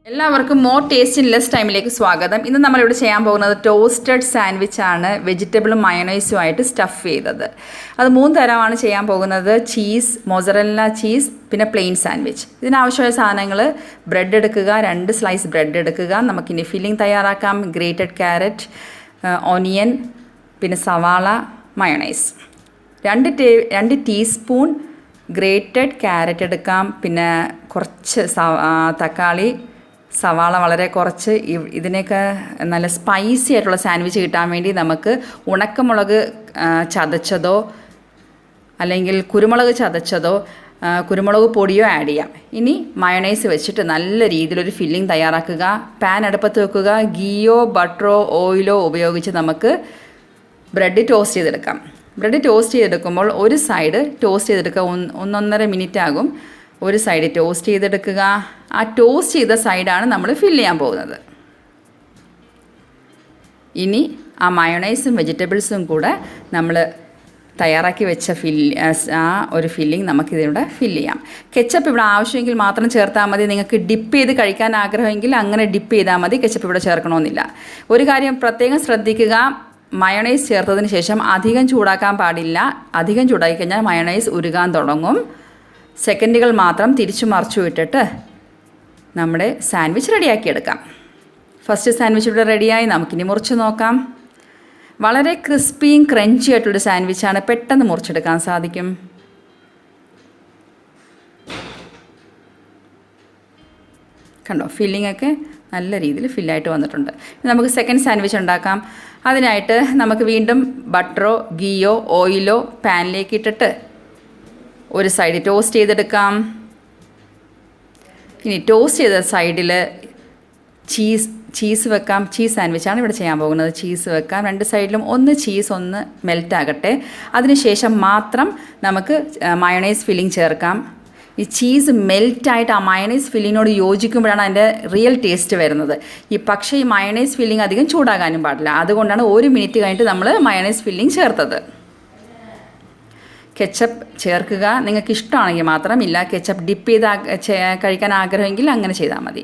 എല്ലാവർക്കും more taste in less ടൈമിലേക്ക് സ്വാഗതം. ഇന്ന് നമ്മളിവിടെ ചെയ്യാൻ പോകുന്നത് ടോസ്റ്റഡ് സാൻഡ്വിച്ച് ആണ്, വെജിറ്റബിളും മയോണൈസുമായിട്ട് സ്റ്റഫ് ചെയ്തത്. അത് 3 തരമാണ് ചെയ്യാൻ പോകുന്നത്: ചീസ്, മൊസറല്ല ചീസ്, പിന്നെ പ്ലെയിൻ സാൻഡ്വിച്ച്. ഇതിനാവശ്യമായ സാധനങ്ങൾ: ബ്രെഡ് എടുക്കുക, 2 സ്ലൈസ് ബ്രെഡ് എടുക്കുക. നമുക്കിനി ഫില്ലിംഗ് തയ്യാറാക്കാം: ഗ്രേറ്റഡ് ക്യാരറ്റ്, ഓനിയൻ, പിന്നെ സവാള, മയോണൈസ്. 2 ടീസ്പൂൺ ഗ്രേറ്റഡ് ക്യാരറ്റ് എടുക്കാം, പിന്നെ കുറച്ച് തക്കാളി, സവാള വളരെ കുറച്ച്. ഇതിനൊക്കെ നല്ല സ്പൈസി ആയിട്ടുള്ള സാൻഡ്വിച്ച് കിട്ടാൻ വേണ്ടി നമുക്ക് ഉണക്കമുളക് ചതച്ചതോ അല്ലെങ്കിൽ കുരുമുളക് ചതച്ചതോ കുരുമുളക് പൊടിയോ ആഡ് ചെയ്യാം. ഇനി മയോണൈസ് വെച്ചിട്ട് നല്ല രീതിയിലൊരു ഫില്ലിംഗ് തയ്യാറാക്കുക. പാൻ അടുപ്പത്ത് വെക്കുക. ഗീയോ ബട്ടറോ ഓയിലോ ഉപയോഗിച്ച് നമുക്ക് ബ്രെഡ് ടോസ്റ്റ് ചെയ്തെടുക്കാം. ബ്രെഡ് ടോസ്റ്റ് ചെയ്തെടുക്കുമ്പോൾ ഒരു സൈഡ് ടോസ്റ്റ് ചെയ്തെടുക്കുക. 1-1.5 മിനിറ്റ് ആകും. ഒരു സൈഡ് ടോസ്റ്റ് ചെയ്തെടുക്കുക. ആ ടോസ്റ്റ് ചെയ്ത സൈഡാണ് നമ്മൾ ഫില്ല് ചെയ്യാൻ പോകുന്നത്. ഇനി ആ മയോണൈസും വെജിറ്റബിൾസും കൂടെ നമ്മൾ തയ്യാറാക്കി വെച്ച ഒരു ഫില്ലിംഗ് നമുക്കിതിലൂടെ ഫില്ല് ചെയ്യാം. കെച്ചപ്പ് ഇവിടെ ആവശ്യമെങ്കിൽ മാത്രം ചേർത്താൽ മതി. നിങ്ങൾക്ക് ഡിപ്പ് ചെയ്ത് കഴിക്കാൻ ആഗ്രഹമെങ്കിൽ അങ്ങനെ ഡിപ്പ് ചെയ്താൽ മതി. കെച്ചപ്പ് ഇവിടെ ചേർക്കണമെന്നില്ല. ഒരു കാര്യം പ്രത്യേകം ശ്രദ്ധിക്കുക: മയോണൈസ് ചേർത്തതിന് ശേഷം അധികം ചൂടാക്കാൻ പാടില്ല. അധികം ചൂടാക്കി കഴിഞ്ഞാൽ മയോണൈസ് ഉരുകാൻ തുടങ്ങും. സെക്കൻഡുകൾ മാത്രം തിരിച്ചു മറിച്ചു വിട്ടിട്ട് നമ്മുടെ സാൻഡ്വിച്ച് റെഡിയാക്കിയെടുക്കാം. ഫസ്റ്റ് സാൻഡ്വിച്ച് ഇവിടെ റെഡിയായി. നമുക്കിനി മുറിച്ച് നോക്കാം. വളരെ ക്രിസ്പിയും ക്രഞ്ചി ആയിട്ടുള്ളൊരു സാൻഡ്വിച്ചാണ്. പെട്ടെന്ന് മുറിച്ചെടുക്കാൻ സാധിക്കും. കണ്ടോ, ഫില്ലിങ്ങൊക്കെ നല്ല രീതിയിൽ ഫില്ലായിട്ട് വന്നിട്ടുണ്ട്. നമുക്ക് സെക്കൻഡ് സാൻഡ്വിച്ച് ഉണ്ടാക്കാം. അതിനായിട്ട് നമുക്ക് വീണ്ടും ബട്ടറോ ഗീയോ ഓയിലോ പാനിലേക്ക് ഇട്ടിട്ട് ഒരു സൈഡ് ടോസ്റ്റ് ചെയ്തെടുക്കാം. ഇനി ടോസ്റ്റ് ചെയ്ത സൈഡിൽ ചീസ് വെക്കാം. ചീസ് സാൻഡ്വിച്ചാണ് ഇവിടെ ചെയ്യാൻ പോകുന്നത്. ചീസ് വെക്കാം. 2 സൈഡിലും ഒന്ന് ചീസ് ഒന്ന് മെൽറ്റ് ആകട്ടെ. അതിനുശേഷം മാത്രം നമുക്ക് മയോണൈസ് ഫില്ലിംഗ് ചേർക്കാം. ഈ ചീസ് മെൽറ്റായിട്ട് ആ മയോണൈസ് ഫില്ലിങ്ങിനോട് യോജിക്കുമ്പോഴാണ് അതിൻ്റെ റിയൽ ടേസ്റ്റ് വരുന്നത്. പക്ഷേ ഈ മയോണൈസ് ഫില്ലിംഗ് അധികം ചൂടാകാനും പാടില്ല. അതുകൊണ്ടാണ് 1 മിനിറ്റ് കഴിഞ്ഞിട്ട് നമ്മൾ മയോണൈസ് ഫില്ലിംഗ് ചേർത്തത്. കെച്ചപ്പ് ചേർക്കുക. നിങ്ങൾക്ക് ഇഷ്ടമാണെങ്കിൽ മാത്രം. ഇല്ല, കെച്ചപ്പ് ഡിപ്പ് ചെയ്ത് കഴിക്കാൻ ആഗ്രഹമെങ്കിൽ അങ്ങനെ ചെയ്താൽ മതി.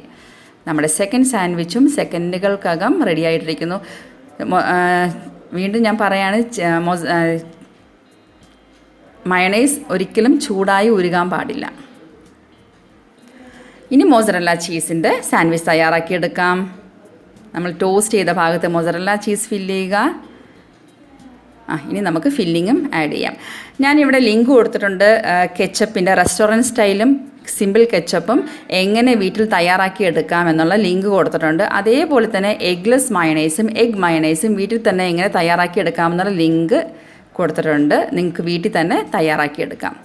നമ്മുടെ സെക്കൻഡ് സാൻഡ്വിച്ചും സെക്കൻഡുകൾക്കകം റെഡി ആയിട്ടിരിക്കുന്നു. വീണ്ടും ഞാൻ പറയാണ്, മയോണൈസ് ഒരിക്കലും ചൂടായി ഉരുകാൻ പാടില്ല. ഇനി മൊസറല്ല ചീസിൻ്റെ സാൻഡ്വിച്ച് തയ്യാറാക്കിയെടുക്കാം. നമ്മൾ ടോസ്റ്റ് ചെയ്ത ഭാഗത്ത് മൊസറല്ല ചീസ് ഫില്ല് ചെയ്യുക. ഇനി നമുക്ക് ഫില്ലിങ്ങും ആഡ് ചെയ്യാം. ഞാനിവിടെ ലിങ്ക് കൊടുത്തിട്ടുണ്ട്. കെച്ചപ്പിൻ്റെ റെസ്റ്റോറൻറ്റ് സ്റ്റൈലും സിമ്പിൾ കെച്ചപ്പും എങ്ങനെ വീട്ടിൽ തയ്യാറാക്കി എടുക്കാം എന്നുള്ള ലിങ്ക് കൊടുത്തിട്ടുണ്ട്. അതേപോലെ തന്നെ എഗ്ലെസ് മയോണൈസും എഗ് മയോണൈസും വീട്ടിൽ തന്നെ എങ്ങനെ തയ്യാറാക്കി എടുക്കാമെന്നുള്ള ലിങ്ക് കൊടുത്തിട്ടുണ്ട്. നിങ്ങൾക്ക് വീട്ടിൽ തന്നെ തയ്യാറാക്കിയെടുക്കാം.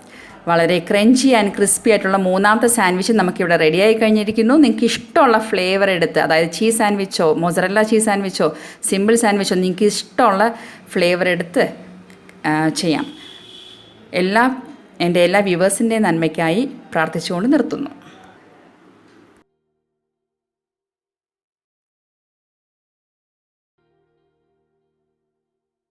വളരെ ക്രഞ്ചി ആൻഡ് ക്രിസ്പി ആയിട്ടുള്ള 3ാമത്തെ സാൻഡ്വിച്ച് നമുക്കിവിടെ റെഡിയായി കഴിഞ്ഞിരിക്കുന്നു. നിങ്ങൾക്ക് ഇഷ്ടമുള്ള ഫ്ലേവർ എടുത്ത്, അതായത് ചീസ് സാൻഡ്വിച്ചോ മൊസറല്ല ചീസ് സാൻഡ്വിച്ചോ സിമ്പിൾ സാൻഡ്വിച്ചോ നിങ്ങൾക്ക് ഇഷ്ടമുള്ള ഫ്ലേവർ എടുത്ത് ചെയ്യാം. എൻ്റെ എല്ലാ വ്യൂവേഴ്സിൻ്റെയും നന്മയ്ക്കായി പ്രാർത്ഥിച്ചുകൊണ്ട് നിർത്തുന്നു.